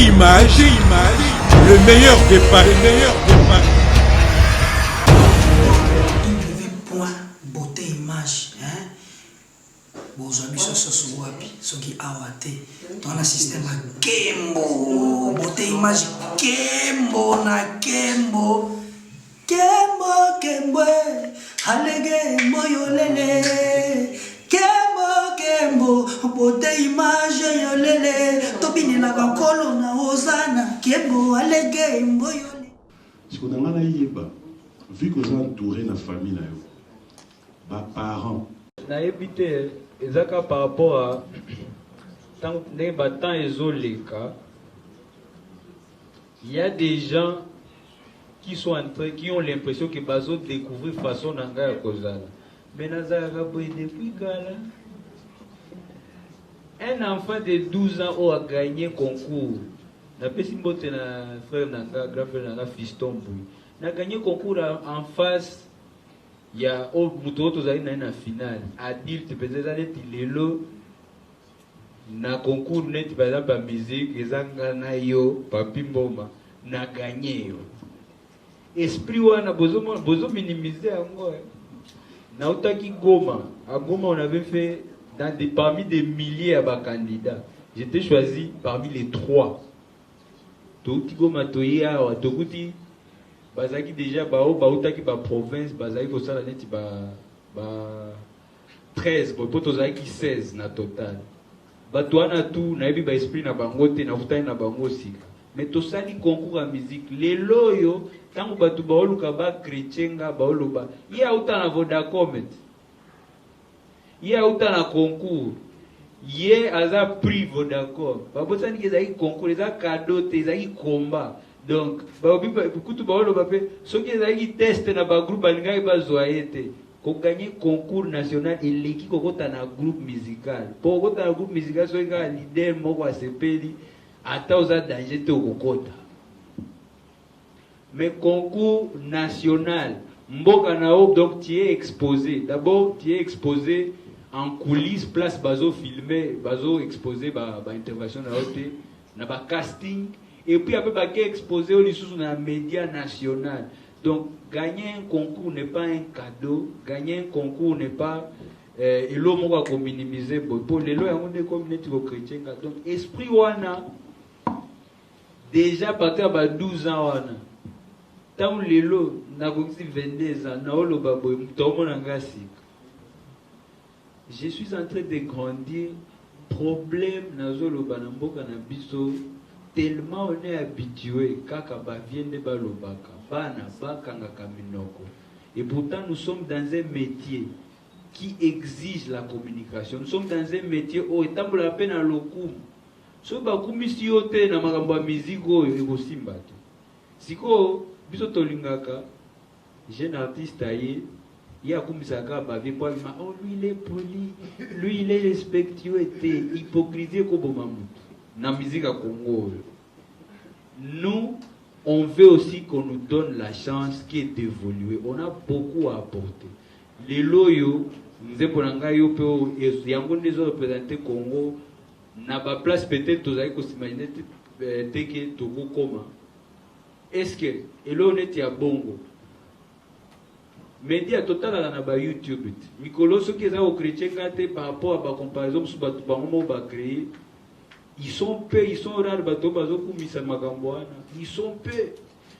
Image, le meilleur des paris, Beauté Image, hein? Bozo biso soso wapi, soki awate. Dans le système à Kembo, Beauté Image, Kembo na Kembo. Kembo, halege moyolele. Kembo, Beauté Image yolele. Tobini na bakolo na ozana. Kembo, halege moyolele. Ce qu'on a là, vu que vous êtes entouré de la famille, les parents. Par rapport à tant il y a des gens qui sont entrés, qui ont l'impression que bazo découvrir façon d'anga kozala. Mais depuis un enfant de 12 ans a gagné concours. Na pesimbote na frère nanga, grand frère nanga fiston boui. Na gagné concours en face. Il y a mutoto za ina finale adulte peut-être lelo na concours net par exemple en musique ezanga na yo papi mboma na gagné yo esprit wana bozo minimiser yango na utaki Goma à Goma on avait fait parmi des milliers de candidats j'étais choisi parmi les 3 tout Goma toya tokuti bazaki déjà bautaki ba province bazaki ko sala neti ba 13 potozaki 16 na total batwana tout na yebi ba esprit na bango te na futani na bango sika mais to sali concours en musique lelo yo tango batu baoluka ba chrétienga baoloba ya uta na Vodacom ya uta na concours ye aza prix Vodacom babosani kezaki concours eza cadeau te ezaki combat. Donc, ceux qui ont testé dans le groupe, ils ont gagné concours national et l'équipe a un groupe musical. Pour un groupe musical, ceux qui ont leader, moi, c'est payé, attends, ça danger, mais concours national, donc tu es exposé. D'abord, tu es exposé en coulisses, place, bazo filmé, bazo exposé, intervention dans le casting. Et puis après, exposé aux ressources dans les médias nationaux. Donc, gagner un concours n'est pas un cadeau. Gagner un concours n'est pas. Et l'homme va minimiser. Pour les lois, on est comme les chrétiens. Donc, esprit wana, déjà, partir à 12 ans, tant les lois, n'a pas 22 ans, n'a pas tout le monde. Je suis en train de grandir. Problème, n'a pas de tellement on est habitué kaka ba viende ba lobaka bana bakanga kaminoko et pourtant nous sommes dans un métier qui exige la communication. Nous sommes dans un métier où etambola peine à lokum so ba kumisi yote na makambo ya mizigo ekosimba te siko biso tolingaka jeune artiste aye il y a comme ça ba vie pour oh lui il est poli lui il est respectueux et hypocrisie ko bomamutu na musique à Congo. Nous, on veut aussi qu'on nous donne la chance qui est d'évoluer. On a beaucoup à apporter. Les loyaux, nous avons représenté Congo, n'a pas place peut-être aux aïeux s'imaginer que Togo comment. Est-ce que, et là on est à Bongo. Média total à la YouTube. Mikolo, ceux qui sont chrétiens par rapport à la comparaison, créer. Ils sont peu, ils sont rares, ils sont peu.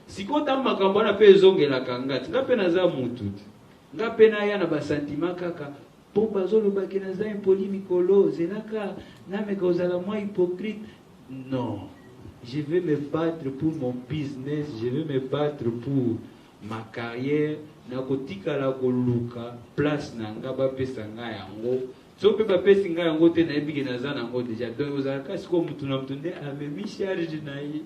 Si quand on a un peu de la kangate, on a un mutu. On a un sentiment kaka. Pour bazo le bakinaza impoli mikolo, zelaka, na mekozala moi hypocrite. Non. Je vais me battre pour mon business, je vais me battre pour ma carrière. Nakotika la koluka, place nanga ba pesa nga yango. So pe pape singa yango te na ebiki na za nango déjà. Donc vous avez qu'à comme tout n'entendez avec charge naïe.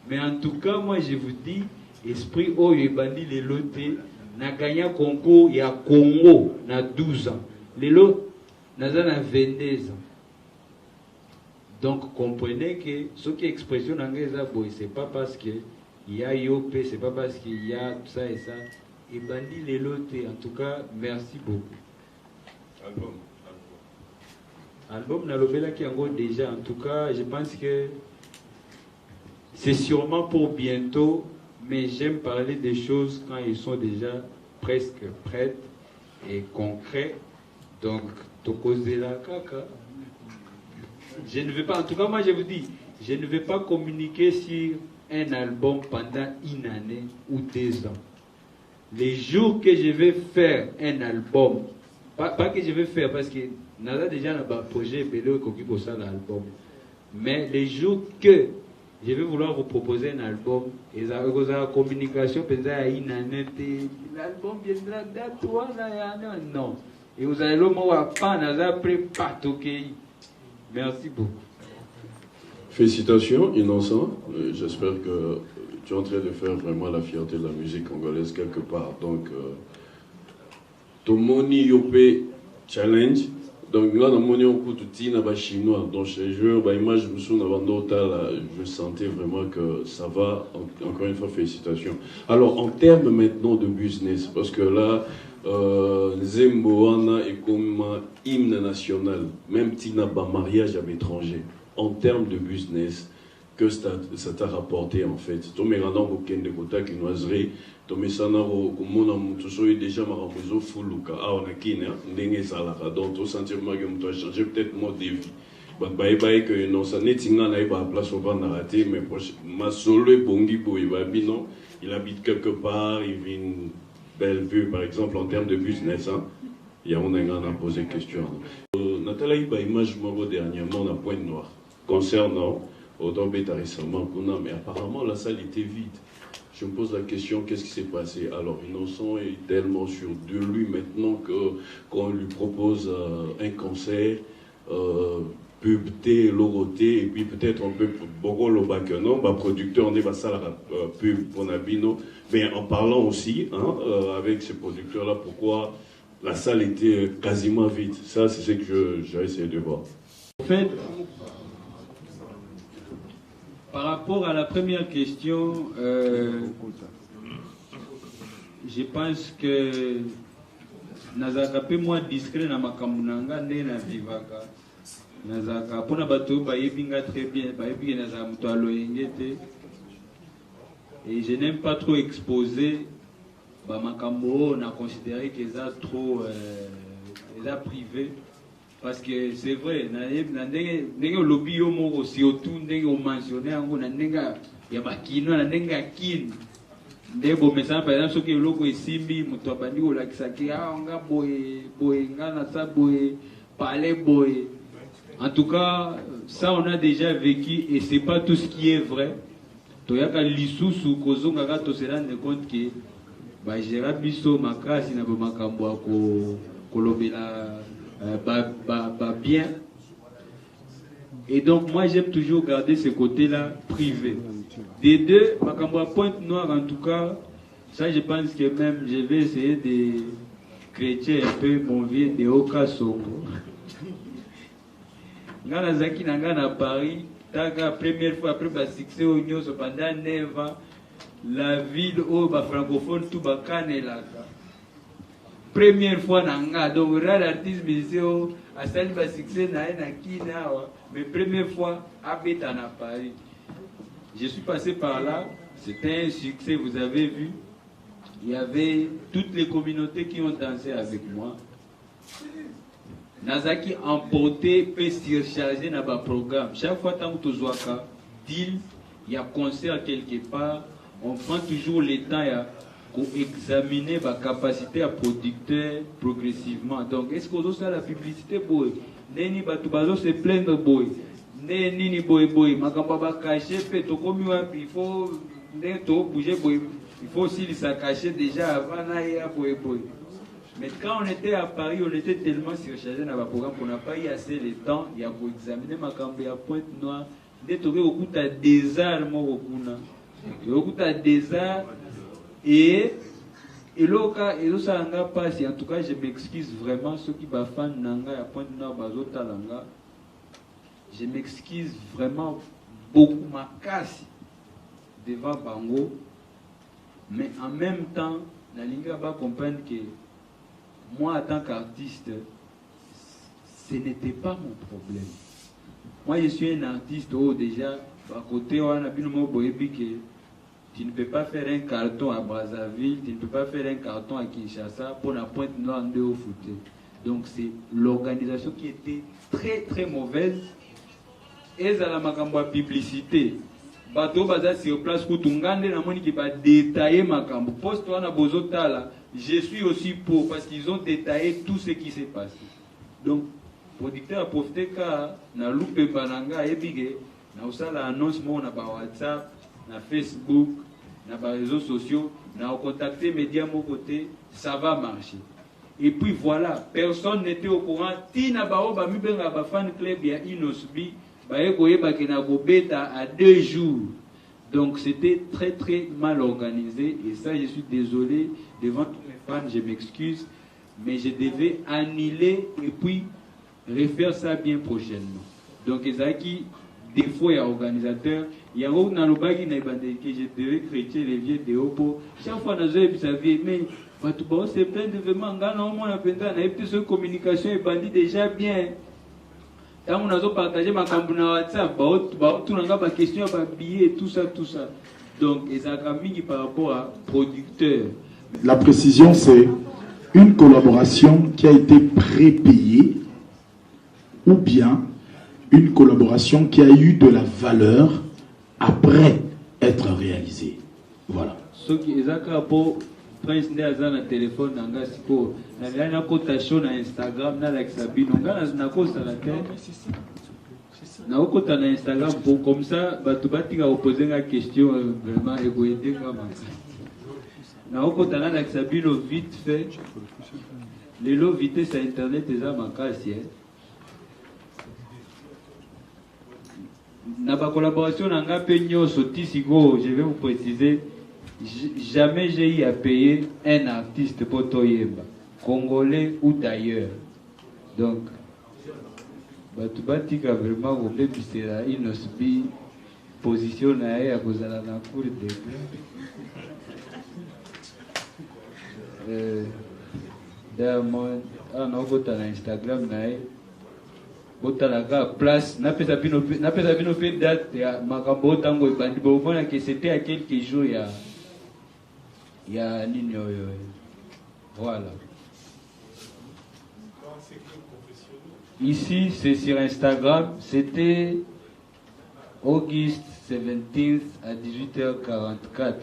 Mais en tout cas moi je vous dis esprit oyo ebandi les lotés na gagné concours il y a Congo na 12 ans. Les lots na za na 22 ans. Donc comprenez que ce qui est expression anglaise c'est pas parce que il y a IOP, c'est pas parce qu'il y a tout ça et ça. Et bandit les lotés. En tout cas, merci beaucoup. Album Nalobela qui en déjà. En tout cas, je pense que c'est sûrement pour bientôt, mais j'aime parler des choses quand ils sont déjà presque prêtes et concrets. Donc, Tokozela Kaka. Je ne vais pas, en tout cas, moi je vous dis, je ne vais pas communiquer sur un album pendant une année ou 2 ans. Les jours que je vais faire un album, pas que je vais faire parce que nous avons déjà un projet qui pour ça l'album, mais les jours que je vais vouloir vous proposer un album, et la communication peut-être une année, l'album viendra d'être non. Et vous allez le voir pas après partout. Merci beaucoup. Félicitations, Innocent. J'espère que tu es en train de faire vraiment la fierté de la musique congolaise quelque part. Donc, Tomoni Yopé Challenge. Donc, là, on a chinois. Donc, je sentais vraiment que ça va. Encore une fois, félicitations. Alors, en termes maintenant de business, parce que là, Zemboana est comme un hymne national, même Tina ba mariage à l'étranger. En termes de business, que ça t'a rapporté en fait? Tu m'as rendu au Ken de Kota qui nous a tu m'as sana au Mona Mutuso déjà ma rambozo fuluka ah on a kiné n'engé salara donc tu sentir moi que tu as changé peut-être mon défi. Bye bye que non ça n'est tinga na iba place on va rater mais ma solo bongi boy va bino il habite quelque part il vit une belle vue par exemple en termes de business hein. Il y a on a posé question. Nathalie iba image moi dernièrement on a Pointe-Noire concernant Odombe récemment mais apparemment la salle était vide. Je me pose la question, qu'est-ce qui s'est passé? Alors, Innocent est tellement sûr de lui maintenant que quand on lui propose un concert, pub-té, logo-té, et puis peut-être on peut beaucoup le bac, non, bah, producteur, on est ça la pub pour Nabino, mais en parlant aussi hein, avec ces producteurs-là, pourquoi la salle était quasiment vide. Ça, c'est ce que j'ai essayé de voir. En fait, par rapport à la première question, je pense que Nazaka peut moins discret dans ma kamunanga na vivaka. Nazaka pour na bateau baibinga très bien, baibinga nazaka mutalo yengete. Et je n'aime pas trop exposer ba makambo na considérer que ça trop privé. Parce que c'est vrai, ndenge lobby yo moko surtout ndenge o mentionné ngo na ndenga ya bakino na ndenga kin ndebo message par exemple soki loko esimbi muto abandi ko lakisa ki ah nga boy nga na sa boy parler boy. En tout cas, ça on a déjà vécu et c'est pas tout ce qui est vrai. Toyaka lisusu kozonga ka to se rendre compte que ba gera biso makasi na ba makambo ko kolobela bien. Et donc moi j'aime toujours garder ce côté-là privé. Des deux, ma Pointe-Noire en tout cas, ça je pense que même je vais essayer de créer un peu mon vieux de Oka Songo. Ngana Zaki Nangana à Paris, taga première fois après le succès au Nyo pendant 9 ans, la ville où les francophones tout bakane là. Première fois nanga donc rare artiste musicien a sali ba succès na kina mais première fois à Bétana Paris. Je suis passé par là, c'était un succès, vous avez vu. Il y avait toutes les communautés qui ont dansé avec moi. Nazaki emporté peut surcharger dans le programme. Chaque fois tant que tu zoaka deal, il y a concert quelque part, on prend toujours le temps pour examiner ma capacité à producteur progressivement. Donc, est-ce qu'on a la publicité boy? Neni batubazo se plaindre boy. Neni boy. Makamba caché fait to comme il faut bouger boy. Il faut aussi les cacher déjà avant d'aller boy. Mais quand on était à Paris, on était tellement surchargé dans le programme qu'on n'a pas eu assez de temps pour examiner Makamba à Pointe-Noire. Dès que beaucoup de désert, beaucoup de désert. Et là, ça n'a pas passé. En tout cas, je m'excuse vraiment ceux qui sont fans nanga à point de nord bazota langa. Je m'excuse vraiment beaucoup ma casse devant Bango. Mais en même temps, la ligne va comprendre que moi, en tant qu'artiste, ce n'était pas mon problème. Moi, je suis un artiste déjà à côté on a bien que tu ne peux pas faire un carton à Brazzaville, tu ne peux pas faire un carton à Kinshasa pour la pointe noire de au foot. Donc c'est l'organisation qui était très très mauvaise. Et ça la makambo publicité. Bateau baza sur place pour tungande na moni qui va détailler makambo. Poste wana bozotala, je suis aussi pour parce qu'ils ont détaillé tout ce qui s'est passé. Donc producteur a profité ka na loupe bananga ebige na usala annonce mo na ba WhatsApp, na Facebook, na ba réseaux sociaux, na contacter médias mon côté, ça va marcher. Et puis voilà, personne n'était au courant. Tina bao ba mi benga ba fan club ya Inosbi. À 2 jours. Donc c'était très très mal organisé et ça je suis désolé devant tous mes fans, je m'excuse, mais je devais annuler et puis refaire ça bien prochainement. Donc Ezaki, des fois il y a organisateur, il y a un dans le bagage que je devais créer les vieux de Opo. Chaque fois dans le savez mais c'est plein de vraiment on a plus de communication et bandit déjà bien. Quand on a partagé ma campagne WhatsApp, tout le monde question par billet, tout ça. Donc, ils ont mis par rapport à producteur. La précision, c'est une collaboration qui a été prépayée ou bien une collaboration qui a eu de la valeur après être réalisée. Voilà. Ce qui est pour Prince Néazan na téléphone nanga siko na na cotation na Instagram na like Sabino na kosa la tête na okota na Instagram pour comme ça batu batika poser une question vraiment égoïste ngama na okota na like Sabino vite fait les lots vitesse à internet des amakasi na ba collaboration nanga pe nyoso tisiko je vais vous préciser. Jamais j'ai eu à payer un artiste pour Toyeba, congolais ou d'ailleurs. Donc, Batubatika vraiment au même c'est une position à cause de la cour de Diamond, on a Instagram la place n'a pas fait date makambo tango bandi bon que c'était à quelques jours il y a nini voilà. Ici c'est sur Instagram, c'était August 17 à 18h44.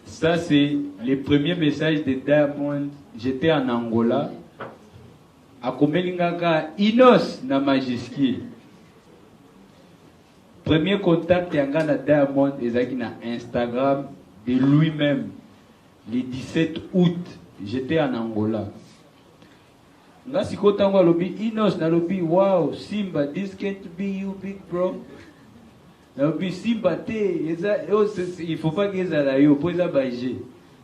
Ça c'est les premiers messages de Diamond. J'étais en Angola. A Komelingaka Inos na Majiski. Premier contact yanga na Diamond ezaki na Instagram de lui-même le 17 août. J'étais en Angola. Nga sikotango lobi Inos na lobi wow Simba this can't be you big bro. Na lobi Simba te il faut pas que ça la yo pour ça bager.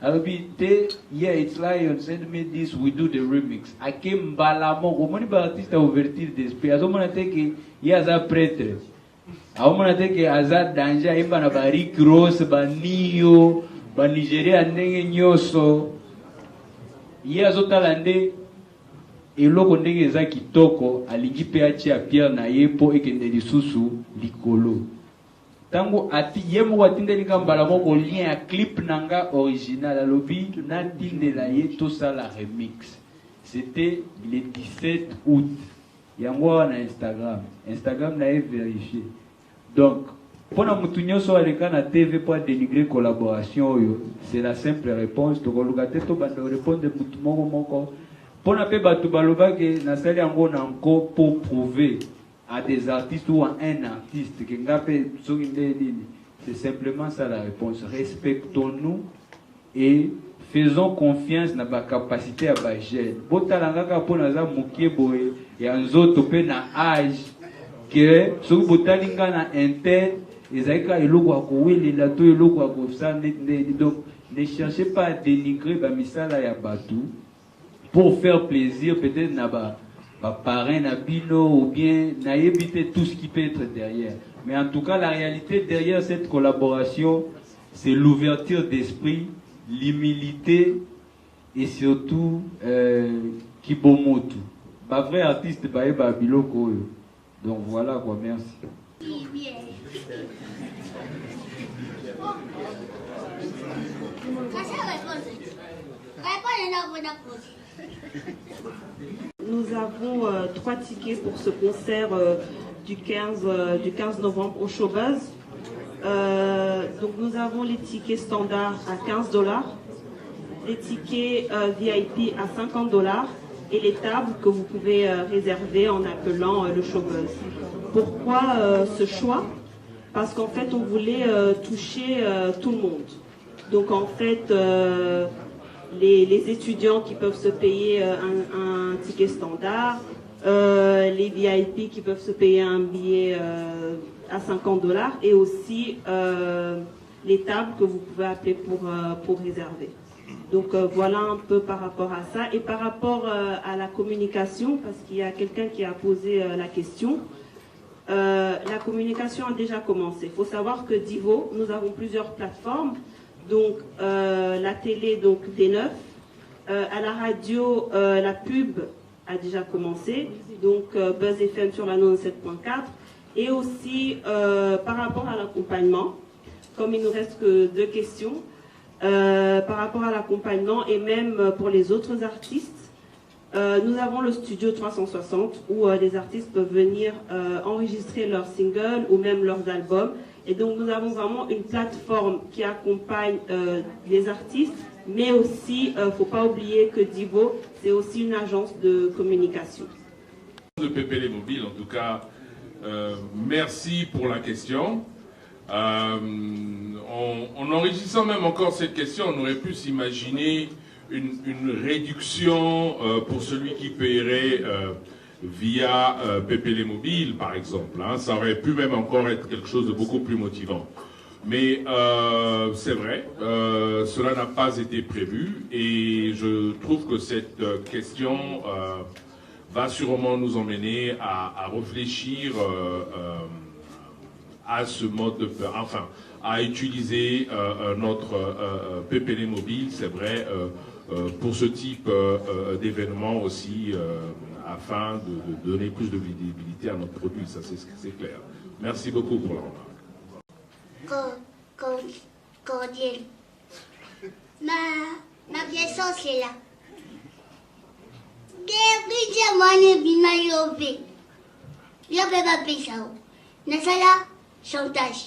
I'll be there, yeah, it's Lion, send me this, we do the remix. I came balamo, o mani ba artiste ouverture d'esprit. Azo mona te que ya za prêtre. A mona te que aza danger imba na ba Rick Ross, ba Nio, ba Nigeria ndenge nyoso. Ya zo talande eloko ndenge za kitoko alingi pe achi a Pierre na yepo ekende lisusu likolo. Tango ati yemo watindeli kambala moko lien à clip nanga original à lobby na tindela ye tout ça la remix. C'était le 17 août. Yango na Instagram na vérifié. Donc pour na mutu nyoso aleka na TV pour dénigrer collaboration yo, c'est la simple réponse to kolukate to bando répondre mutu moko. Pour na pe batu baloba ke na sali yango na encore pour prouver à des artistes ou à un artiste c'est simplement ça la réponse. Respectons-nous et faisons confiance dans la capacité à bager. Botalanga pour naza mukieboe et anzoto pe na âge que so botalinga na inter ezaka eloko akoweli la to eloko akosa donc ne cherchez pas à dénigrer ba misala ya batu pour faire plaisir peut-être na ba parrain Nabino ou bien éviter tout ce qui peut être derrière. Mais en tout cas, la réalité derrière cette collaboration, c'est l'ouverture d'esprit, l'humilité et surtout Kibomotu. Pas vrai artiste, Baé Babiloko. Donc voilà quoi, merci. Nous avons 3 tickets pour ce concert du 15 novembre au Showbuzz. Donc nous avons les tickets standards à $15, les tickets VIP à $50 et les tables que vous pouvez réserver en appelant le Showbuzz. Pourquoi ce choix? Parce qu'en fait on voulait toucher tout le monde. Donc en fait les étudiants qui peuvent se payer un ticket standard, les VIP qui peuvent se payer un billet à $50 et aussi les tables que vous pouvez appeler pour réserver. Donc voilà un peu par rapport à ça. Et par rapport à la communication, parce qu'il y a quelqu'un qui a posé la question, la communication a déjà commencé. Il faut savoir que Divo, nous avons plusieurs plateformes. Donc la télé, donc D9, à la radio, la pub a déjà commencé, donc Buzz FM sur la 97.4, et aussi par rapport à l'accompagnement, comme il nous reste que 2 questions, par rapport à l'accompagnement et même pour les autres artistes, nous avons le studio 360 où les artistes peuvent venir enregistrer leurs singles ou même leurs albums. Et donc nous avons vraiment une plateforme qui accompagne les artistes, mais aussi, il ne faut pas oublier que Divo, c'est aussi une agence de communication. De PPL Mobile, en tout cas, merci pour la question. En enrichissant même encore cette question, on aurait pu s'imaginer une réduction pour celui qui paierait via PPL Mobile, par exemple. Hein. Ça aurait pu même encore être quelque chose de beaucoup plus motivant. Mais c'est vrai, cela n'a pas été prévu et je trouve que cette question va sûrement nous emmener à réfléchir à ce mode de... Enfin, à utiliser notre PPL Mobile, c'est vrai, pour ce type d'événement aussi, afin de donner plus de visibilité à notre produit, ça c'est clair. Merci beaucoup pour la remarque. Cordial. Ma pièce est là. Nasala chantage.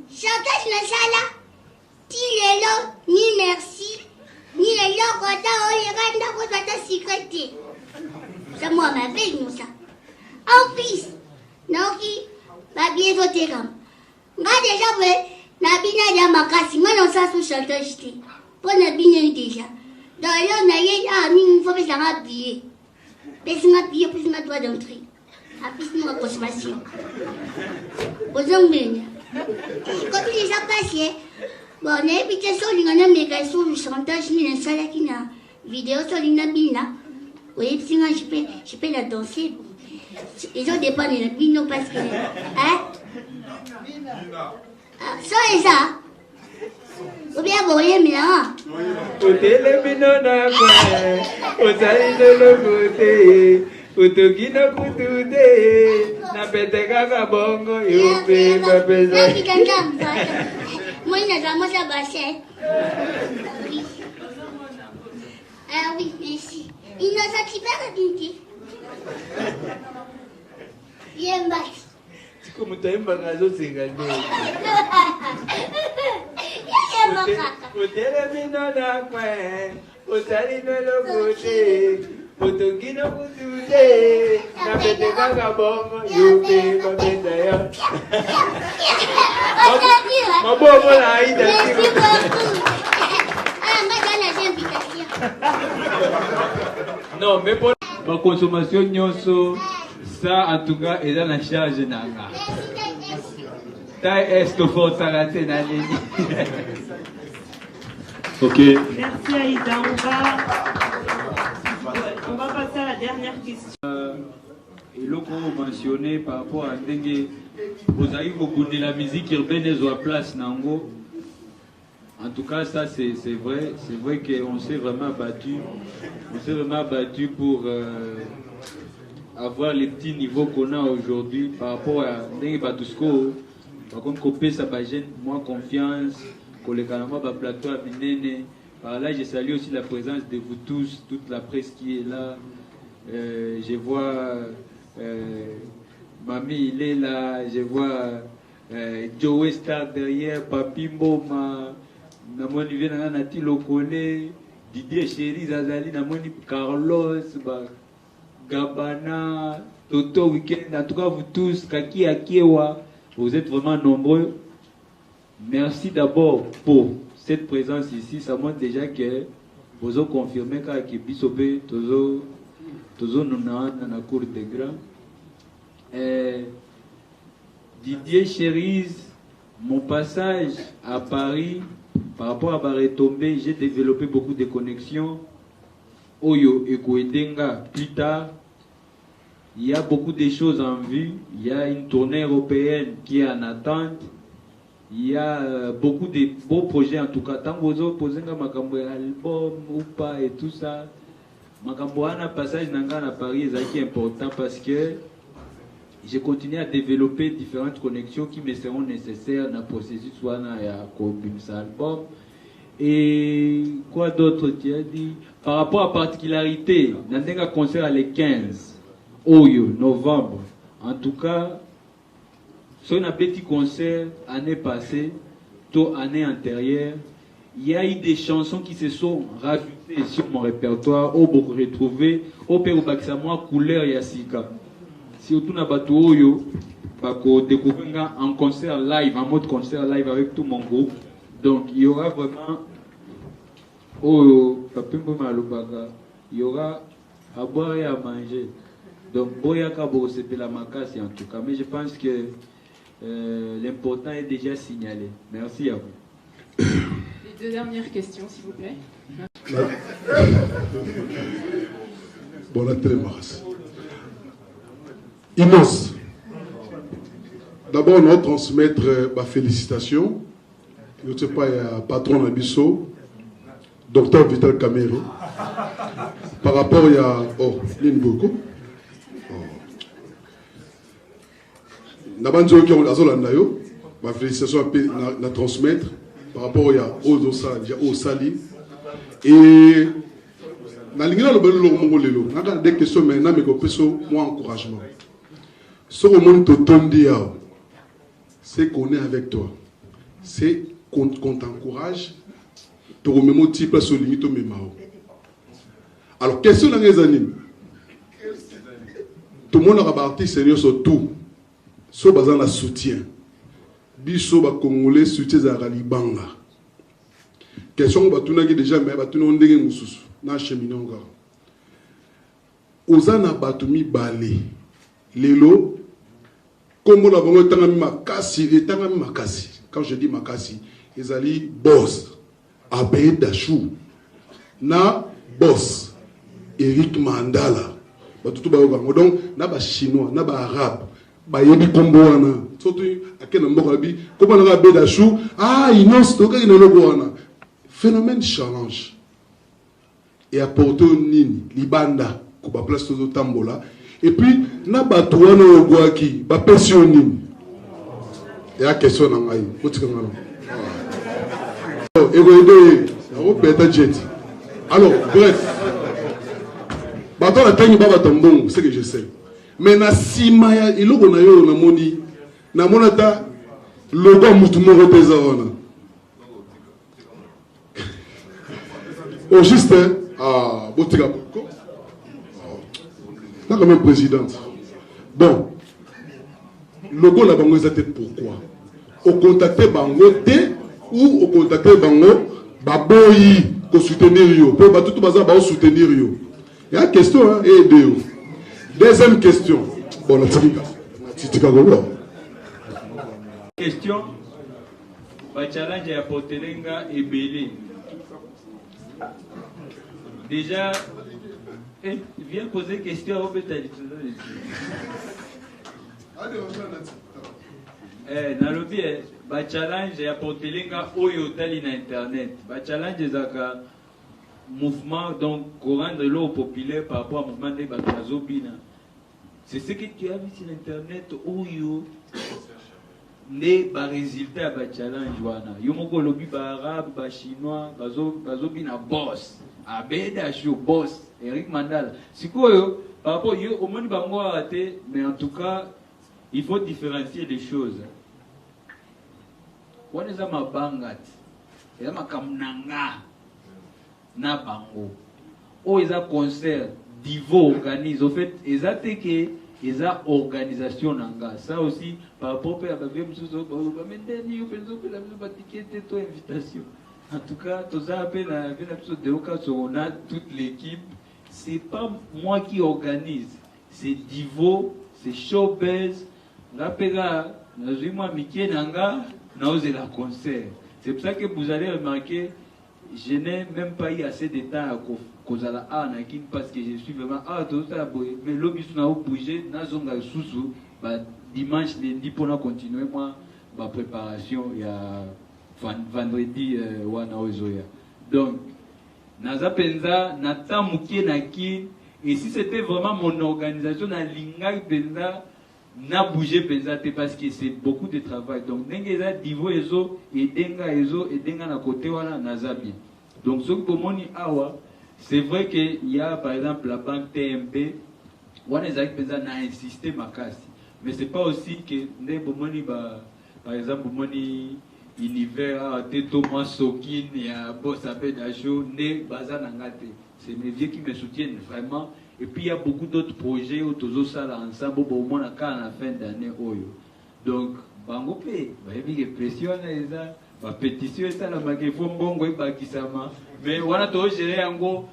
Chantage nasala. Ti lelo ni merci. Ni lelo kota oyeranda kota secrété. C'est moi ma belle Moussa. En plus, Noki, ma bien voté comme. Nga déjà ouais, na bina ya makasi, nga non ça sous chantage ti. Pour na bina déjà. Dans là na yé a mi faut pas ça billet. Pèse ma billet plus ma droit d'entrée. A plus ma consommation. Posons bien. Quand il déjà passé, bon, on est pité sur l'ingana méga sur le chantage ni la salle qui na vidéo sur l'ingana bina. Oui, si moi je peux la danser. Ils ont dépend de la bino parce que hein? Ça et ça. Ou bien vous voyez mais là. Otele binona kwa, otali no lokote, otokina kutude, na peteka kabongo yope kapeza. Moi il a vraiment ça bassin. Oui. Ah oui, merci. Il nous a super habité. Il est mal. Siko mutaimba ngazo singane. Otele binona kwa, otali no lokote, otokina kutude, na peteka kabongo yope kapeza ya. Mabomo la ida. Merci beaucoup. Ah, madame la invitation. Non, mais pour la consommation, ça en tout cas est dans la charge. Est-ce fort s'arrêter dans les Ok. Merci Aïda. On va passer à la dernière question. Et l'autre mentionné par rapport à Dengue, vous avez beaucoup de la musique urbaine et de la place Nango. En tout cas, ça c'est vrai qu'on s'est vraiment battu. On s'est vraiment battu pour avoir les petits niveaux qu'on a aujourd'hui par rapport à Ndenge Batusko. Par contre, copier ça va gêner moins confiance, que les Kanama va plateau à Binene. Par là, je salue aussi la présence de vous tous, toute la presse qui est là. Je vois Mamie, il est là. Je vois Joe Star derrière, Papi Mboma, Namoni Viena Nati Lokole, Didier Chéri Zazali, Namoni Carlos, Gabana, Toto Weekend. En tout cas, vous tous, Kaki Akiewa, vous êtes vraiment nombreux. Merci d'abord pour cette présence ici. Ça montre déjà que vous avez confirmé que Bisobé, Tozo Nuna, dans la cour des grands. Didier Chérise, mon passage à Paris, par rapport à ma retombée, j'ai développé beaucoup de connexions. Oyo et Kouedenga, plus tard, il y a beaucoup de choses en vue. Il y a une tournée européenne qui est en attente. Il y a beaucoup de beaux projets en tout cas. Tant que vous avez posé un album ou pas et tout ça, un passage à Paris est important parce que j'ai continué à développer différentes connexions qui me seront nécessaires dans le processus soit dans le album. Et quoi d'autre tu as dit? Par rapport à particularité, dans un concert à les 15 novembre, en tout cas, sur un petit concert année passée, tôt année antérieure, il y a eu des chansons qui se sont rajoutées sur mon répertoire, au beaucoup retrouvé, au Pérou Baksamoa, couleur Yassika. Surtout dans Batouoyo, pour découvrir en concert live, en mode concert live avec tout mon groupe. Donc il y aura vraiment, il y aura à boire et à manger. Donc Boyaka Borosepé la Makassi en tout cas. Mais je pense que l'important est déjà signalé. Merci à vous. Les deux dernières questions, s'il vous plaît. Bon, la télémasse. Innos. D'abord, on va transmettre ma félicitation. Je ne sais pas, il y a patron Abisso, docteur Vital Kamere. Par rapport, il y a. Oh, Linboko. Nabanzo qui ont la zone nayo, ma félicitation à transmettre par rapport au Sali. Et na lingina le belo mongolelo, na des questions maintenant mais ko moi encouragement. Ce que to tondi yao, c'est qu'on est avec toi. C'est qu'on t'encourage, te remémo type sur limite au mémao. Alors question dans les animes. Tout le monde a parti sérieux sur tout. So bazan la soutien. Biso ba congolais soutien za Libanga. Question ba tuna ki déjà mais ba tuna ndenge mususu na cheminonga. Ozana batumi balé. Lelo comme la bongo tanga makasi et tanga makasi. Quand je dis makasi, ezali boss Abe Dachou na boss Eric Mandala. Ba tutu ba ogango donc na ba chinois na ba arabe. Bayebi kombo wana surtout akena mboka bi comment on a Bedachou Innos toka ina logo wana phénomène challenge et apporter nini libanda ko ba place to tambola et puis na batu wana ogwaki ba pension nini et a question na ngai otika ngalo ego na beta jet alors bref bato la tangi baba tambongo c'est que je sais. Mais na simaya iloko na yo na moni na monata logo mutu moko teza wana au juste botika ko na comme présidente bon logo la bango ezate pourquoi au contacter bango te ou au contacter bango baboyi ko soutenir yo pe ba tout baza ba soutenir yo il y a question hein et deux. Deuxième question. Bon, question. Le challenge à Portelenga et Belé. Déjà, viens poser une question à Robert. Nalobi, le challenge à Portelenga Oyo Tali na Internet. Le challenge est un mouvement donc courant de l'eau populaire par rapport au mouvement de Bakazobina. c'est ce que tu as vu sur Internet, Oyo, les résultats de challenge. Yo moko lobi ba arabe, ba chinois, bazo bina boss, abeda show boss, Eric Mandala. C'est quoi yo? Par rapport yo, au moins bango raté, mais en tout cas, il faut différencier les choses. On est à ma bangat, et à ma kamnanga, na bango. Oh, ils ont concert, Divo organise. Au fait, ils ont été ils ont organisation nanga. Ça aussi, par rapport à la même chose, invitation. En tout cas, tout ça appelle on a toute l'équipe. C'est pas moi qui organise, c'est Divo, c'est Showbiz. Rappela, moi Mickey Nanga, nous la concert. C'est pour ça que vous allez remarquer, je n'ai même pas eu assez de temps à cause de la parce que je suis vraiment tout ça, mais l'objet n'a pas bougé, n'a pas sous dimanche, lundi pour continuer ma préparation, il y a vendredi donc naza penza nata mukie naki, et si c'était vraiment mon organisation na linga penza na bouger penza parce que c'est beaucoup de travail. Donc n'engeza divo ezo et denga na côté wana naza bien. Donc ce que moni awa, c'est vrai qu'il y a par exemple la banque TMB, wana ezaki penza na insister makasi, mais c'est pas aussi que ne bomoni ba par exemple bomoni univers Thomas Sokin, il y a Boss Abedacho, Né Bazanangate. C'est mes vieux qui me soutiennent vraiment. Et puis il y a beaucoup d'autres projets où tous ça ensemble au moins à la fin d'année. Donc, Bango P, il y a des pressions, la pétition est à la magnifique bongo et bakisama. Mais on a toujours géré en gros.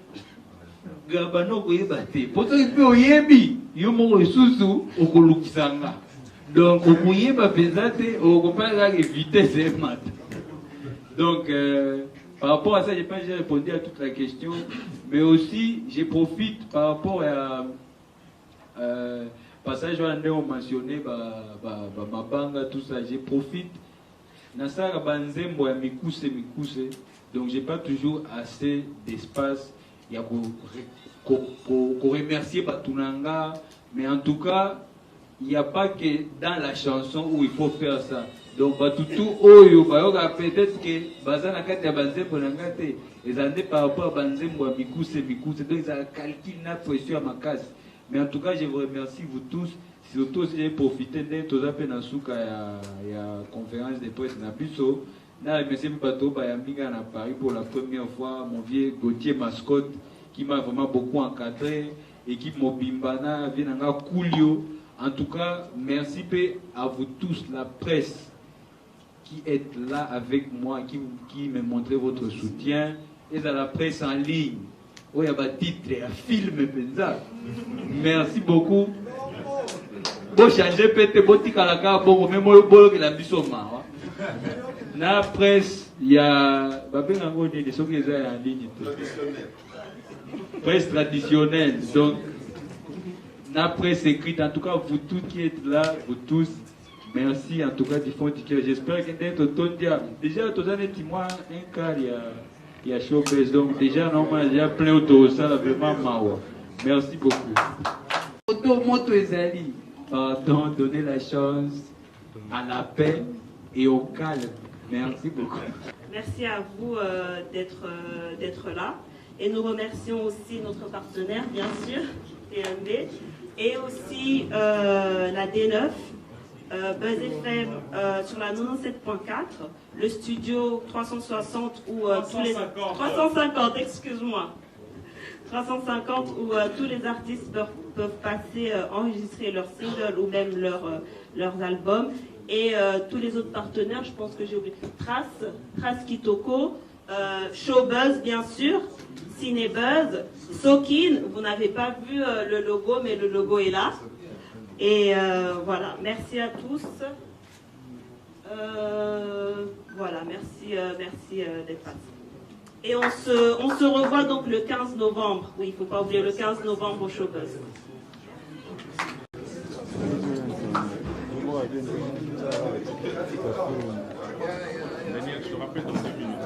Gabano Goyebate. Pourtant, il peut y aller. Il y a mon ressource au Kolukisanga. Donc, au moyen de pesate, au compagnie de vitesse et maths. Donc, par rapport à ça, je pense que j'ai répondu à toute la question. Mais aussi, je profite par rapport à passage où on a mentionné ma banga, tout ça. Je profite. Nasara Banzembo et Mikuse. Donc, je n'ai pas toujours assez d'espace. Il y a qu'on remercier Batunanga. Mais en tout cas, il n'y a pas que dans la chanson où il faut faire ça. Donc, tout oyo, peut-être que Bazana Kati a Banzembo Nangate, ils ont par rapport à Banzembo à Mikuse. Donc, ils ont calculé la pression à ma casse. Mais en tout cas, je vous remercie, vous tous. Surtout si j'ai profité d'être aux appels dans Souka, il y a conférence de presse dans Bisso. Là, je me suis bateau à Paris pour la première fois. Mon vieux Gauthier Mascotte, qui m'a vraiment beaucoup encadré. Équipe Mobimbana, Vienanga Koulio. En tout cas, merci à vous tous, la presse, qui êtes là avec moi, qui me montrez votre soutien. Et à la presse en ligne, où il y a des titres, un film, merci beaucoup. Bon, changer peut-être, bon, tikalaka, bon, même moi, bon, que la bisoma. La presse, il y a, des choses qui sont en ligne. Presse traditionnelle, donc, la presse écrite, en tout cas, vous tous qui êtes là, vous tous, merci en tout cas du fond du cœur. J'espère que d'être au ton diable. Déjà, tout ça, un quart, il y a Showbiz, donc déjà, normalement, il y a plein d'autres, ça, vraiment, mawa. Merci beaucoup. Auto moto ezali, pardon, donner la chance à la paix et au calme. Merci beaucoup. Merci à vous d'être là. Et nous remercions aussi notre partenaire, bien sûr, TMB, et aussi la D9, Buzz FM sur la 97.4, le studio 360 où tous les 350, excuse-moi, 350 où tous les artistes peuvent passer enregistrer leurs singles ou même leurs albums, et tous les autres partenaires, je pense que j'ai oublié, Trace Kitoko, Showbuzz bien sûr, Cinebuzz, Sokin, vous n'avez pas vu le logo, mais le logo est là. Et voilà, merci à tous. Voilà, merci d'être passé. Et on se revoit donc le 15 novembre. Oui, il ne faut pas oublier le 15 novembre au Showbuzz. Daniel, je te rappelle dans 2 minutes.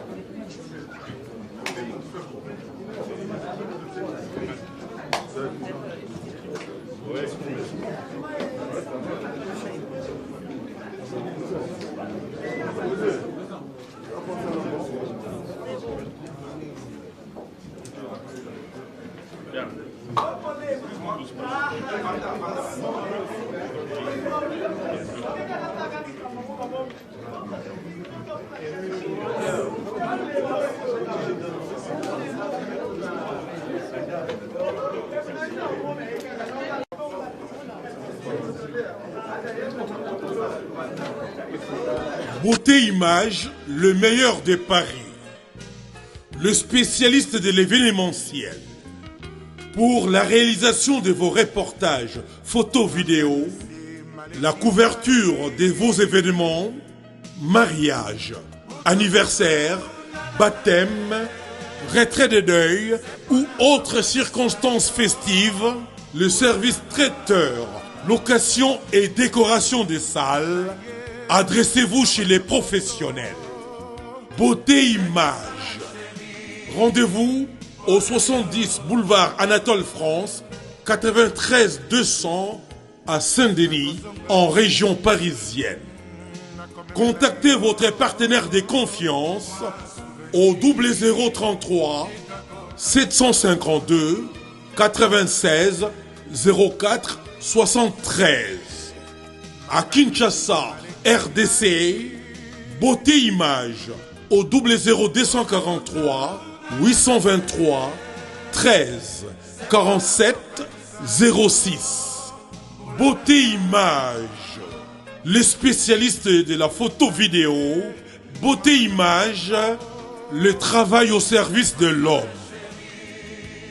Beauté Image, le meilleur de Paris. Le spécialiste de l'événementiel. Pour la réalisation de vos reportages, photos, vidéos, la couverture de vos événements, mariage, anniversaire, baptême, retrait de deuil ou autres circonstances festives, le service traiteur, location et décoration des salles, adressez-vous chez les professionnels. Beauté Image. Rendez-vous au 70 boulevard Anatole France, 93 200 à Saint-Denis, en région parisienne. Contactez votre partenaire de confiance au 0033 752 96 04 73. À Kinshasa, RDC, Beauté Image au 00243 823 13 47 06. Beauté Image, les spécialistes de la photo vidéo. Beauté Image, le travail au service de l'homme.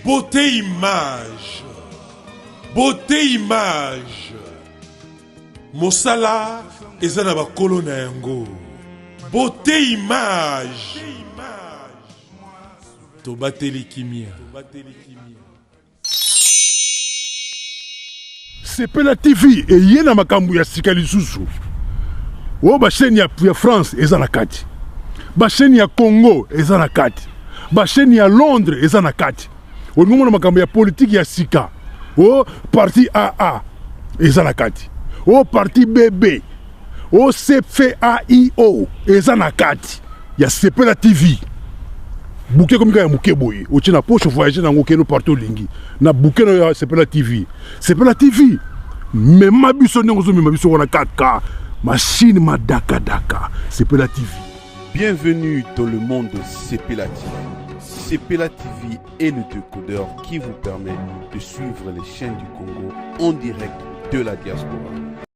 Beauté Image, Beauté Image. Mosala ezana ba kolona yango. Beauté Image. Tobateli kimia. Sepela TV et yena makambu ya sika lisusu. O ba chaîne ya France eza na kati. Ba chaîne ya Congo eza na kati. Ba chaîne ya Londres eza na kati. O ngomona makambu ya politique ya sika. O parti AA eza na kati. O parti BB. O CFAIO eza na kati. Ya Sepela TV. Bouquet comme ya muke boye. O tina poche voyager na ngokeno partout lingi. Na bouquet no ya Sepela TV. Sepela TV. Mais ma biso n'engozo ma biso wana 4K. Machine ma daka daka. Sepela TV. Bienvenue dans le monde de Sepela TV. Sepela TV est le décodeur qui vous permet de suivre les chaînes du Congo en direct de la diaspora.